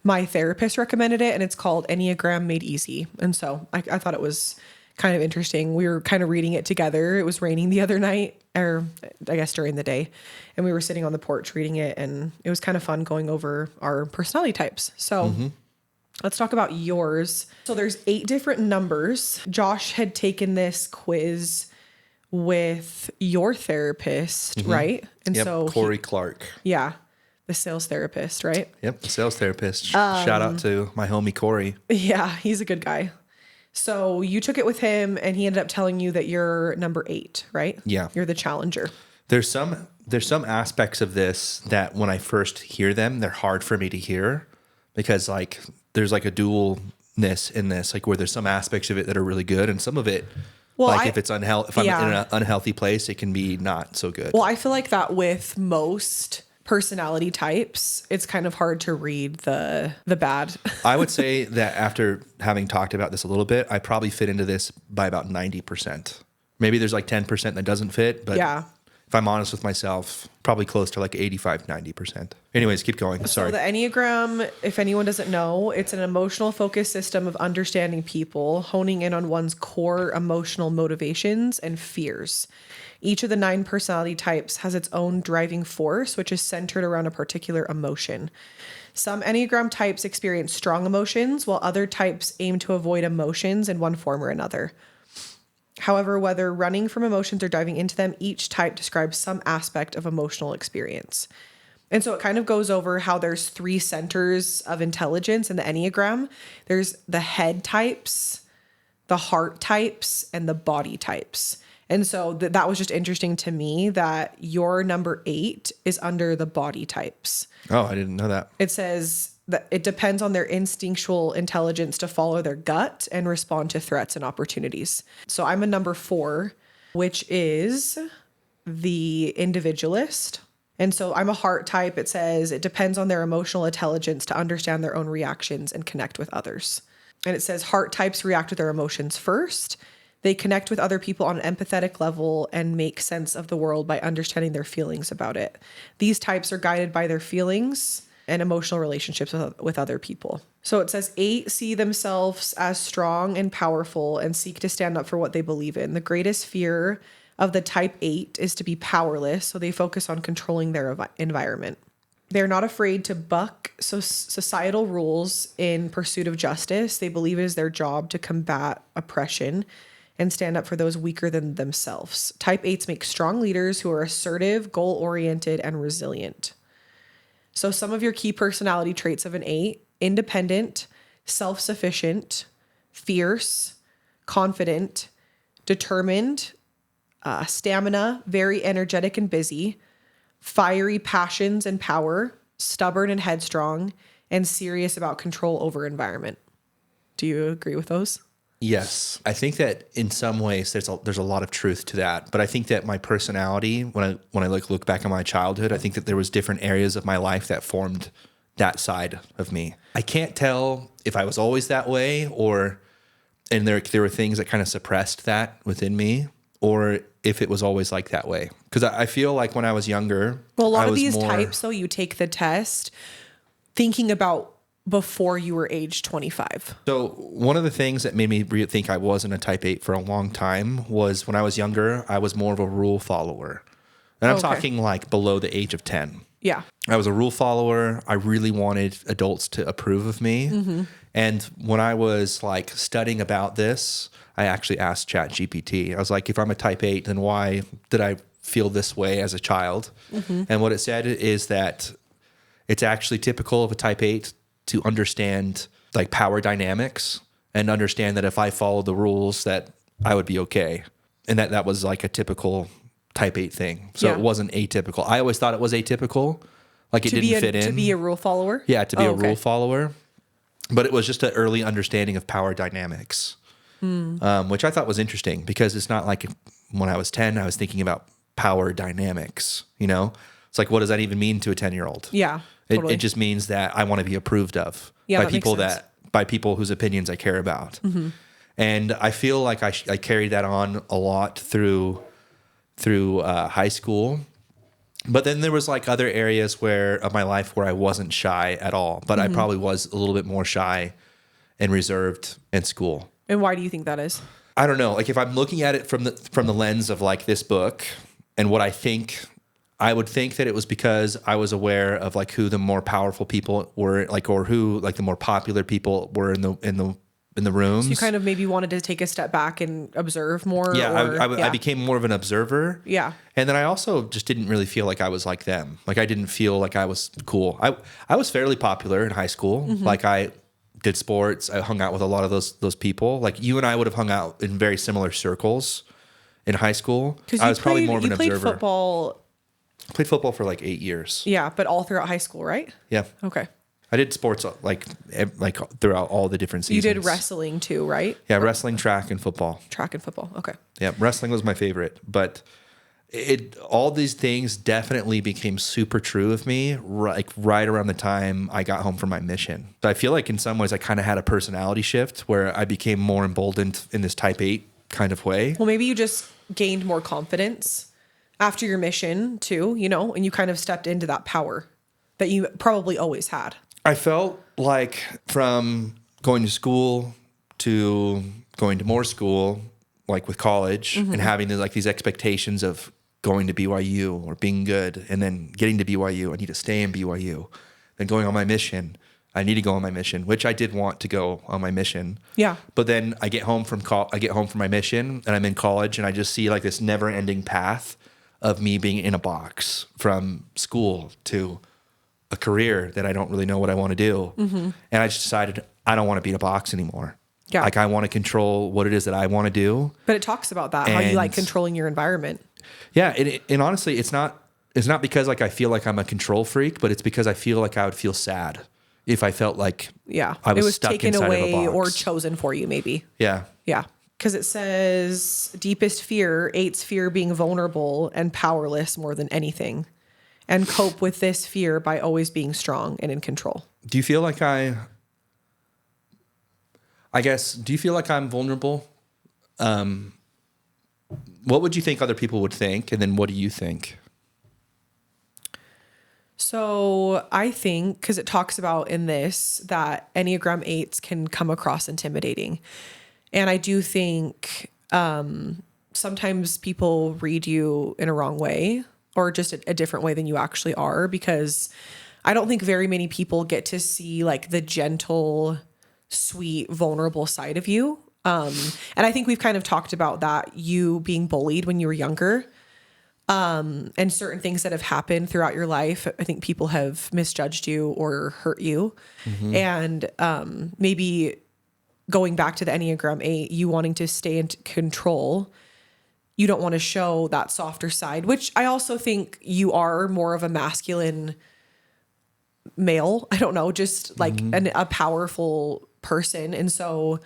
My therapist recommended it, and it's called Enneagram Made Easy. And so I thought it was kind of interesting. We were kind of reading it together. It was raining the other night, or I guess during the day, and we were sitting on the porch reading it, and it was kind of fun going over our personality types. So let's talk about yours. So there's 8 different numbers. Josh had taken this quiz with your therapist, right? And so Corey Clark. Yeah. The sales therapist, right? Yep, the sales therapist. Shout out to my homie Corey. Yeah, he's a good guy. So you took it with him, and he ended up telling you that you're number 8, right? Yeah. You're the challenger. There's some aspects of this that when I first hear them, they're hard for me to hear because like there's like a dualness in this, like where there's some aspects of it that are really good and some of it, Well, like if I'm in an unhealthy place, it can be not so good. Well, I feel like that with most personality types, it's kind of hard to read the bad. I would say that after having talked about this a little bit, I probably fit into this by about 90%. Maybe there's like 10% that doesn't fit, but Yeah. if I'm honest with myself, probably close to like 85, 90%. Anyways, keep going. Sorry. So the Enneagram, if anyone doesn't know, it's an emotional focused system of understanding people, honing in on one's core emotional motivations and fears. Each of the 9 personality types has its own driving force, which is centered around a particular emotion. Some Enneagram types experience strong emotions, while other types aim to avoid emotions in one form or another. However, whether running from emotions or diving into them, each type describes some aspect of emotional experience. And so it kind of goes over how there's 3 centers of intelligence in the Enneagram. There's the head types, the heart types, and the body types. And so that was just interesting to me that your number 8 is under the body types. Oh, I didn't know that. It says that it depends on their instinctual intelligence to follow their gut and respond to threats and opportunities. So I'm a number 4, which is the individualist. And so I'm a heart type. It says it depends on their emotional intelligence to understand their own reactions and connect with others. And it says heart types react with their emotions first. They connect with other people on an empathetic level and make sense of the world by understanding their feelings about it. These types are guided by their feelings and emotional relationships with other people. So it says 8 see themselves as strong and powerful and seek to stand up for what they believe in. The greatest fear of the type 8 is to be powerless, so they focus on controlling their environment. They're not afraid to buck societal rules in pursuit of justice. They believe it is their job to combat oppression and stand up for those weaker than themselves. Type 8s make strong leaders who are assertive, goal-oriented, and resilient. So some of your key personality traits of an 8: independent, self-sufficient, fierce, confident, determined, stamina, very energetic and busy, fiery passions and power, stubborn and headstrong, and serious about control over environment. Do you agree with those? Yes. I think that in some ways there's a lot of truth to that. But I think that my personality, when I look back on my childhood, I think that there was different areas of my life that formed that side of me. I can't tell if I was always that way and there were things that kind of suppressed that within me, or if it was always like that way. Because I feel like when I was younger, well, a lot of these types, though, you take the test thinking about before you were age 25. So one of the things that made me think I wasn't a type 8 for a long time was when I was younger, I was more of a rule follower. And I'm talking like below the age of 10. Yeah. I was a rule follower. I really wanted adults to approve of me. Mm-hmm. And when I was like studying about this, I actually asked ChatGPT. I was like, if I'm a type 8, then why did I feel this way as a child? Mm-hmm. And what it said is that it's actually typical of a type 8 to understand like power dynamics and understand that if I followed the rules that I would be okay. And that was like a typical type 8 thing. So it wasn't atypical. I always thought it was atypical. Like it didn't fit in. To be a rule follower? Yeah, to be a rule follower. But it was just an early understanding of power dynamics, which I thought was interesting because it's not like when I was 10, I was thinking about power dynamics, you know? It's like, what does that even mean to a 10-year-old? Yeah. Totally. It just means that I want to be approved of by people whose opinions I care about. Mm-hmm. And I feel like I carried that on a lot through high school. But then there was like other areas of my life where I wasn't shy at all, but I probably was a little bit more shy and reserved in school. And why do you think that is? I don't know. Like if I'm looking at it from the lens of like this book and what I would think that it was because I was aware of like who the more powerful people were, like, or who like the more popular people were in the rooms. So you kind of maybe wanted to take a step back and observe more. Yeah, I became more of an observer. Yeah, and then I also just didn't really feel like I was like them. Like I didn't feel like I was cool. I was fairly popular in high school. Mm-hmm. Like I did sports. I hung out with a lot of those people. Like you and I would have hung out in very similar circles. in high school. Because I was probably more of an you played observer. football. Played football for like 8 years. Yeah, but all throughout high school, right? Yeah. Okay. I did sports like throughout all the different seasons. You did wrestling too, right? Yeah, wrestling, track, and football. Track and football. Okay. Yeah, wrestling was my favorite, but all these things definitely became super true of me right around the time I got home from my mission. So I feel like in some ways I kind of had a personality shift where I became more emboldened in this type 8 kind of way. Well, maybe you just gained more confidence after your mission too, you know, and you kind of stepped into that power that you probably always had. I felt like from going to school to going to more school, like with college, and having these expectations of going to BYU or being good, and then getting to BYU, I need to stay in BYU. Then going on my mission, I need to go on my mission, which I did want to go on my mission. Yeah. But then I get home from my mission, and I'm in college, and I just see like this never-ending path of me being in a box from school to a career that I don't really know what I want to do. And I just decided I don't want to be in a box anymore. Yeah. Like I want to control what it is that I want to do. But it talks about that, how you like controlling your environment. Yeah. And honestly, it's not because like I feel like I'm a control freak, but it's because I feel like I would feel sad if I felt like I was stuck taken inside away of a box. or chosen for you, maybe. Yeah. Yeah. Because it says deepest fear, 8's fear being vulnerable and powerless more than anything. And cope with this fear by always being strong and in control. Do you feel like do you feel like I'm vulnerable? What would you think other people would think? And then what do you think? So I think, because it talks about in this, that Enneagram 8s can come across intimidating. And I do think sometimes people read you in a wrong way or just a different way than you actually are, because I don't think very many people get to see like the gentle, sweet, vulnerable side of you. And I think we've kind of talked about that, you being bullied when you were younger, and certain things that have happened throughout your life. I think people have misjudged you or hurt you. And maybe going back to the Enneagram 8, you wanting to stay in control, you don't want to show that softer side, which I also think you are more of a masculine male. I don't know, just like a powerful person. And so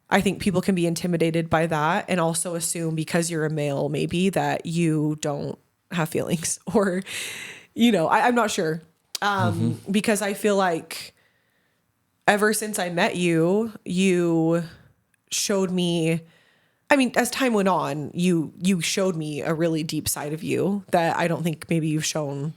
I think people can be intimidated by that and also assume because you're a male, maybe that you don't have feelings or, you know, I'm not sure. Because I feel like ever since I met you, you showed me, I mean, as time went on, you showed me a really deep side of you that I don't think maybe you've shown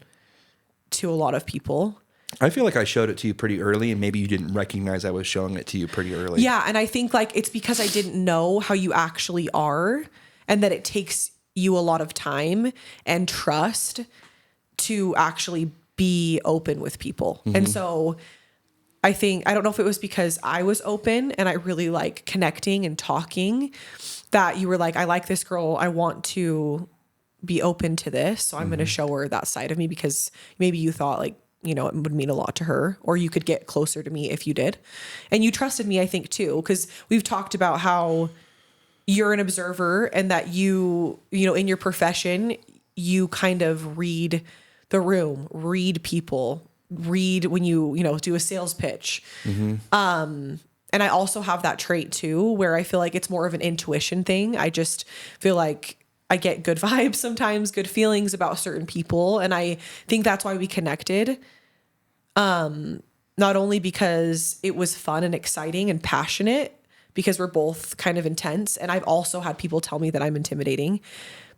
to a lot of people. I feel like I showed it to you pretty early, and maybe you didn't recognize I was showing it to you pretty early. Yeah, and I think like it's because I didn't know how you actually are, and that it takes you a lot of time and trust to actually be open with people. And so I think, I don't know if it was because I was open and I really like connecting and talking, that you were like, I like this girl, I want to be open to this, so I'm going to show her that side of me, because maybe you thought like, you know, it would mean a lot to her, or you could get closer to me if you did. And you trusted me, I think, too, because we've talked about how you're an observer and that you know, in your profession, you kind of read the room, read people, read when you know, do a sales pitch. And I also have that trait too, where I feel like it's more of an intuition thing. I just feel like I get good vibes sometimes, good feelings about certain people. And I think that's why we connected. Not only because it was fun and exciting and passionate, because we're both kind of intense. And I've also had people tell me that I'm intimidating,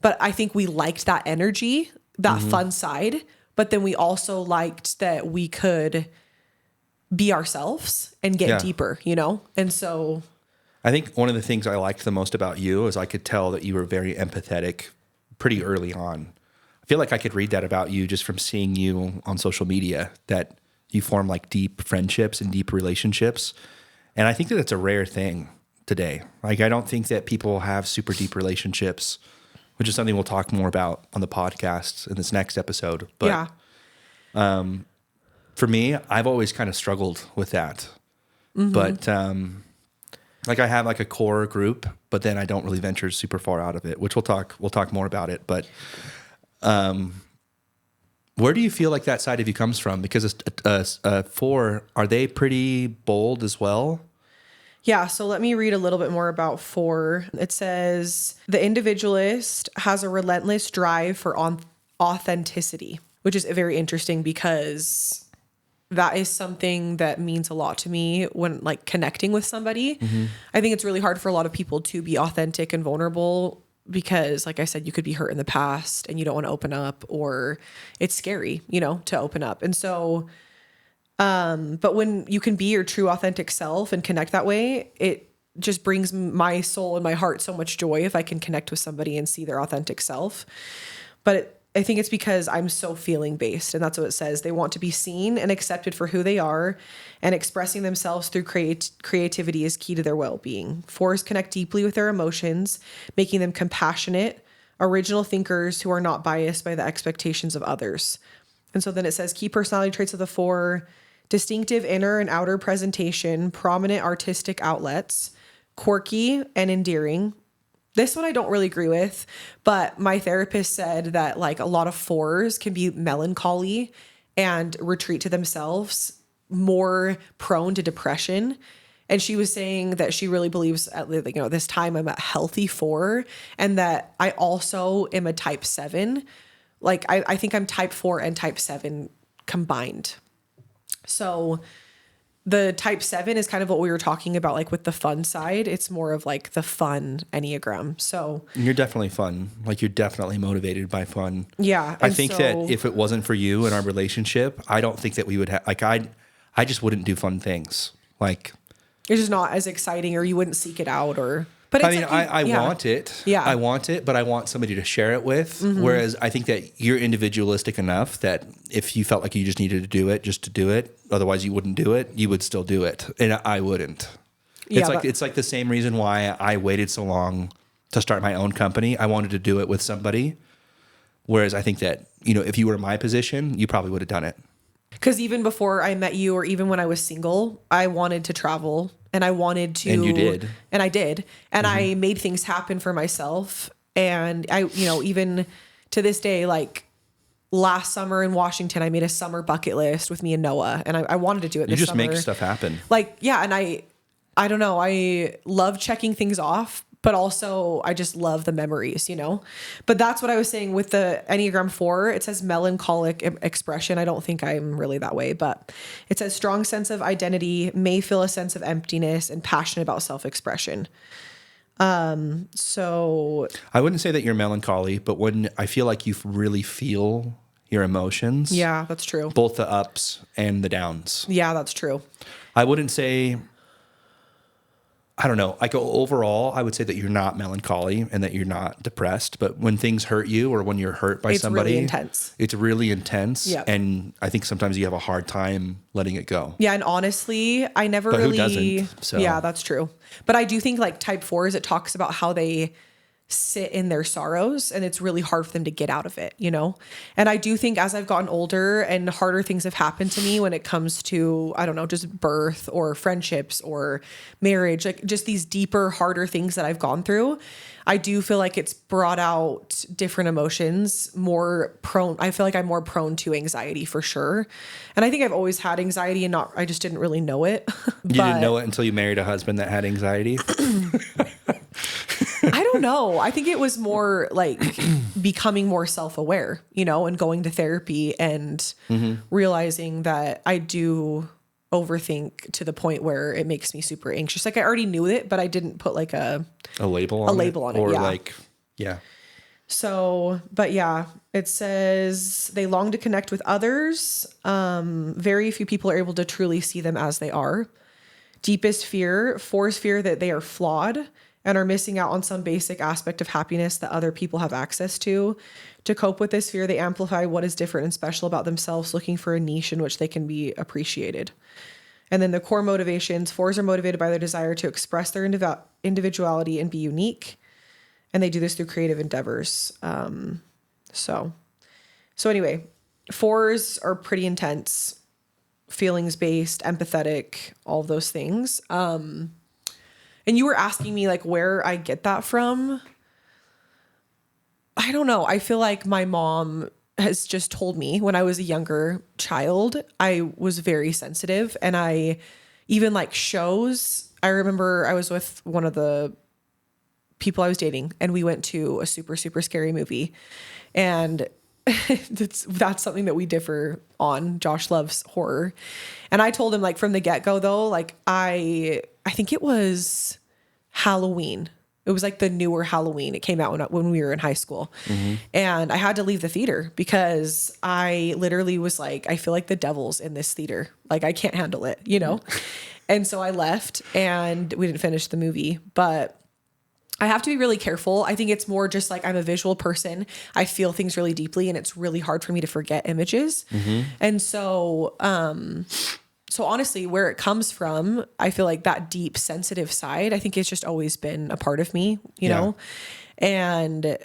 but I think we liked that energy, that fun side. But then we also liked that we could be ourselves and get deeper, you know? And so I think one of the things I liked the most about you is I could tell that you were very empathetic pretty early on. I feel like I could read that about you just from seeing you on social media, that you form like deep friendships and deep relationships. And I think that it's a rare thing today. Like, I don't think that people have super deep relationships, which is something we'll talk more about on the podcast in this next episode. But for me, I've always kind of struggled with that. But Like I have like a core group, but then I don't really venture super far out of it, which we'll talk more about it. But where do you feel like that side of you comes from? Because a 4, are they pretty bold as well? Yeah, so let me read a little bit more about 4. It says the individualist has a relentless drive for authenticity, which is very interesting because that is something that means a lot to me when like connecting with somebody. I think it's really hard for a lot of people to be authentic and vulnerable because, like I said, you could be hurt in the past and you don't want to open up, or it's scary, to open up. And so, but when you can be your true authentic self and connect that way, it just brings my soul and my heart so much joy if I can connect with somebody and see their authentic self. But I think it's because I'm so feeling based, and that's what it says. They want to be seen and accepted for who they are, and expressing themselves through creativity is key to their well-being. 4s connect deeply with their emotions, making them compassionate, original thinkers who are not biased by the expectations of others. And so then it says key personality traits of the 4: distinctive inner and outer presentation, prominent artistic outlets, quirky and endearing. This one I don't really agree with, but my therapist said that like a lot of 4s can be melancholy and retreat to themselves, more prone to depression. And she was saying that she really believes at this time I'm a healthy 4, and that I also am a type 7. Like I think I'm type 4 and type 7 combined. So the type 7 is kind of what we were talking about, like with the fun side. It's more of like the fun Enneagram. So You're definitely fun. Like you're definitely motivated by fun. yeah. I think that if it wasn't for you and our relationship, I don't think that we would have, like I just wouldn't do fun things. Like it's just not as exciting, or you wouldn't seek it out, but it's I mean, I want it. Yeah. I want it, but I want somebody to share it with. Whereas I think that you're individualistic enough that if you felt like you just needed to do it, just to do it, otherwise you wouldn't do it, you would still do it. And I wouldn't. Yeah, It's like the same reason why I waited so long to start my own company. I wanted to do it with somebody. Whereas I think that, if you were in my position, you probably would have done it. Because even before I met you, or even when I was single, I wanted to travel, and I wanted to. And you did. And I did. And I made things happen for myself. And I, even to this day, like last summer in Washington, I made a summer bucket list with me and Noah, and I wanted to do it this summer. You just make stuff happen. Like, yeah. And I don't know. I love checking things off, but also I just love the memories, But that's what I was saying with the Enneagram 4. It says melancholic expression. I don't think I'm really that way, but it says strong sense of identity, may feel a sense of emptiness, and passionate about self-expression. So I wouldn't say that you're melancholy, but when I feel like you really feel your emotions. Yeah, that's true. Both the ups and the downs. Yeah, that's true. I wouldn't say, I don't know. Like overall, I would say that you're not melancholy and that you're not depressed. But when things hurt you, or when you're hurt by somebody, really intense. It's really intense. Yep. And I think sometimes you have a hard time letting it go. Yeah, and honestly, I never But really. who doesn't? So. Yeah, that's true. But I do think like type 4s, it talks about how they sit in their sorrows, and it's really hard for them to get out of it, And I do think as I've gotten older and harder things have happened to me when it comes to, I don't know, just birth or friendships or marriage, like just these deeper, harder things that I've gone through, I do feel like it's brought out different emotions, I feel like I'm more prone to anxiety for sure. And I think I've always had anxiety and I just didn't really know it. You didn't know it until you married a husband that had anxiety? I don't know. I think it was more like becoming more self-aware, and going to therapy and realizing that I do overthink to the point where it makes me super anxious. Like I already knew it, but I didn't put like a label on it. Or Yeah. like, yeah. So, but yeah, it says they long to connect with others. Very few people are able to truly see them as they are. Deepest fear, 4's fear that they are flawed and are missing out on some basic aspect of happiness that other people have access to. To cope with this fear, they amplify what is different and special about themselves, looking for a niche in which they can be appreciated. And then the core motivations, 4s are motivated by their desire to express their individuality and be unique. And they do this through creative endeavors. So anyway, 4s are pretty intense, feelings-based, empathetic, all of those things. And you were asking me like where I get that from. I don't know. I feel like my mom has just told me when I was a younger child, I was very sensitive, and I even like shows. I remember I was with one of the people I was dating, and we went to a super, super scary movie, and that's something that we differ on. Josh loves horror. And I told him like from the get-go though, like I think it was Halloween. It was like the newer Halloween. It came out when we were in high school. And I had to leave the theater because I literally was like, I feel like the devil's in this theater. Like I can't handle it, you know? And so I left, and we didn't finish the movie, but I have to be really careful. I think it's more just like I'm a visual person. I feel things really deeply, and it's really hard for me to forget images. And so, so honestly, where it comes from, I feel like that deep sensitive side, I think it's just always been a part of me, you know? And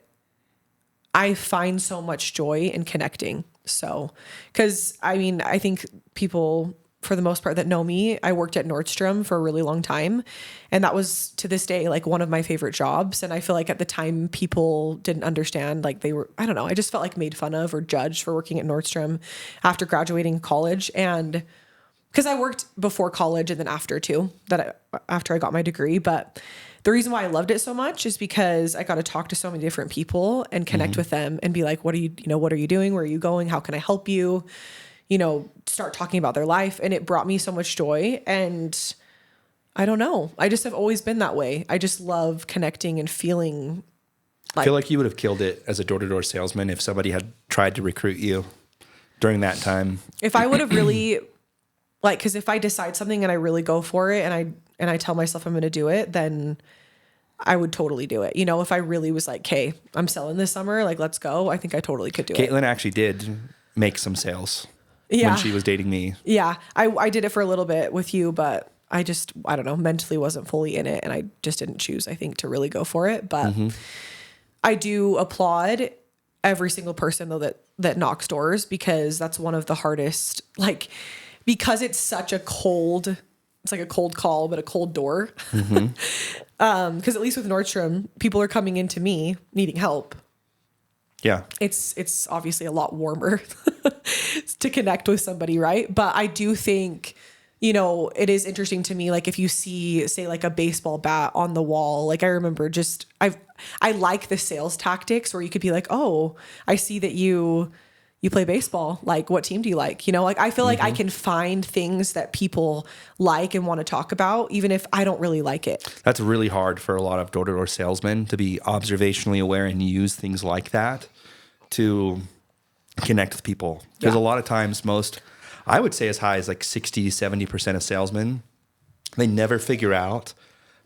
I find so much joy in connecting. So, cause I mean, I think people for the most part that know me, I worked at Nordstrom for a really long time. And that was to this day, like one of my favorite jobs. And I feel like at the time people didn't understand, like they were, I don't know, I just felt like made fun of or judged for working at Nordstrom after graduating college. And because I worked before college and then after too, after I got my degree. But the reason why I loved it so much is because I got to talk to so many different people and connect with them and be like, what are you doing? Where are you going? How can I help you? You know, start talking about their life. And it brought me so much joy. And I don't know, I just have always been that way. I just love connecting and feeling like, I feel like you would have killed it as a door-to-door salesman if somebody had tried to recruit you during that time. If I would have really like, cause if I decide something and I really go for it and I tell myself I'm going to do it, then I would totally do it. You know, if I really was like, hey, I'm selling this summer, like, let's go. I think I totally could do it. Caitlin actually did make some sales. When she was dating me. Yeah. I did it for a little bit with you, but I don't know, mentally wasn't fully in it. And I just didn't choose, I think, to really go for it. But I do applaud every single person though that knocks doors, because that's one of the hardest, like, because it's such a cold, it's like a cold call, but a cold door. Cause at least with Nordstrom, people are coming into me needing help. Yeah. It's obviously a lot warmer to connect with somebody, right? But I do think, you know, it is interesting to me, like if you see, say, like a baseball bat on the wall, like I remember I like the sales tactics where you could be like, oh, I see that you play baseball. Like, what team do you like? You know, like I feel like I can find things that people like and want to talk about, even if I don't really like it. That's really hard for a lot of door-to-door salesmen to be observationally aware and use things like that to connect with people. Because a lot of times I would say as high as like 60, 70% of salesmen, they never figure out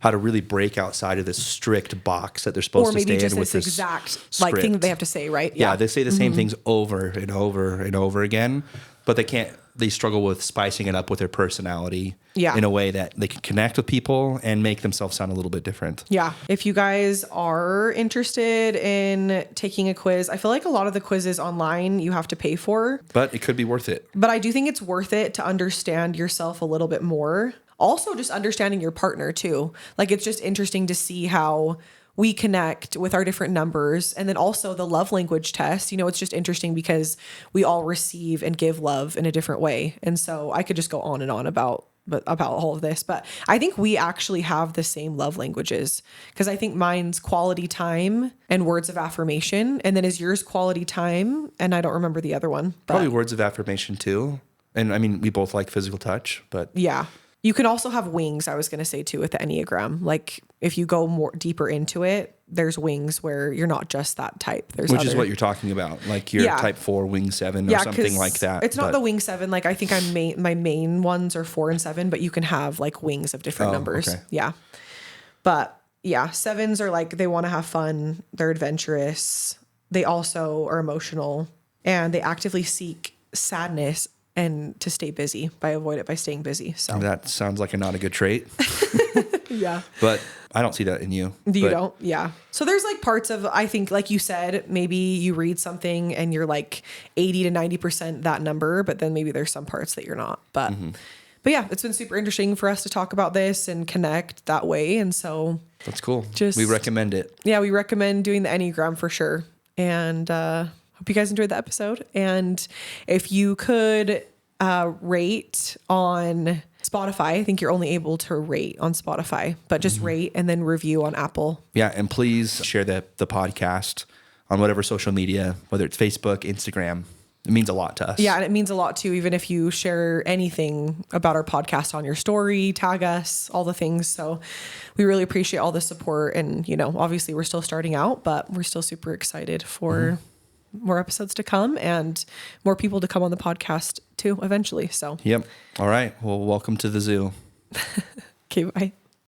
how to really break outside of this strict box that they're supposed to stay in with this exact like thing that they have to say, right? Yeah, they say the same things over and over and over again, but they struggle with spicing it up with their personality in a way that they can connect with people and make themselves sound a little bit different. Yeah. If you guys are interested in taking a quiz, I feel like a lot of the quizzes online you have to pay for. But it could be worth it. But I do think it's worth it to understand yourself a little bit more. Also, just understanding your partner too. Like, it's just interesting to see how we connect with our different numbers. And then also the love language test, you know, it's just interesting because we all receive and give love in a different way. And so I could just go on and on about all of this, but I think we actually have the same love languages, because I think mine's quality time and words of affirmation. And then is yours quality time? And I don't remember the other one. But probably words of affirmation too. And I mean, we both like physical touch, but yeah. You can also have wings, I was going to say too, with the Enneagram. Like if you go more deeper into it, there's wings where you're not just that type. Which is what you're talking about. Like you're type 4, wing 7 or something like that. It's not the wing 7. Like I think my main ones are 4 and 7, but you can have like wings of different numbers. Okay. Yeah. But yeah, 7s are like, they want to have fun. They're adventurous. They also are emotional, and they actively seek sadness and to stay busy, avoid it by staying busy. So that sounds like not a good trait. Yeah. But I don't see that in you. You don't? Yeah. So there's like parts of, I think, like you said, maybe you read something and you're like 80 to 90% that number, but then maybe there's some parts that you're not. But But yeah, it's been super interesting for us to talk about this and connect that way. And so That's cool. Just- we recommend it. yeah, we recommend doing the Enneagram for sure. And hope you guys enjoyed the episode. And if you could rate on Spotify, I think you're only able to rate on Spotify, but just rate and then review on Apple. Yeah, and please share the podcast on whatever social media, whether it's Facebook, Instagram. It means a lot to us. Yeah, and it means a lot too, even if you share anything about our podcast on your story, tag us, all the things. So we really appreciate all the support. And, you know, obviously we're still starting out, but we're still super excited for more episodes to come and more people to come on the podcast too eventually. So, Yep. All right. Well, welcome to the zoo. okay, bye.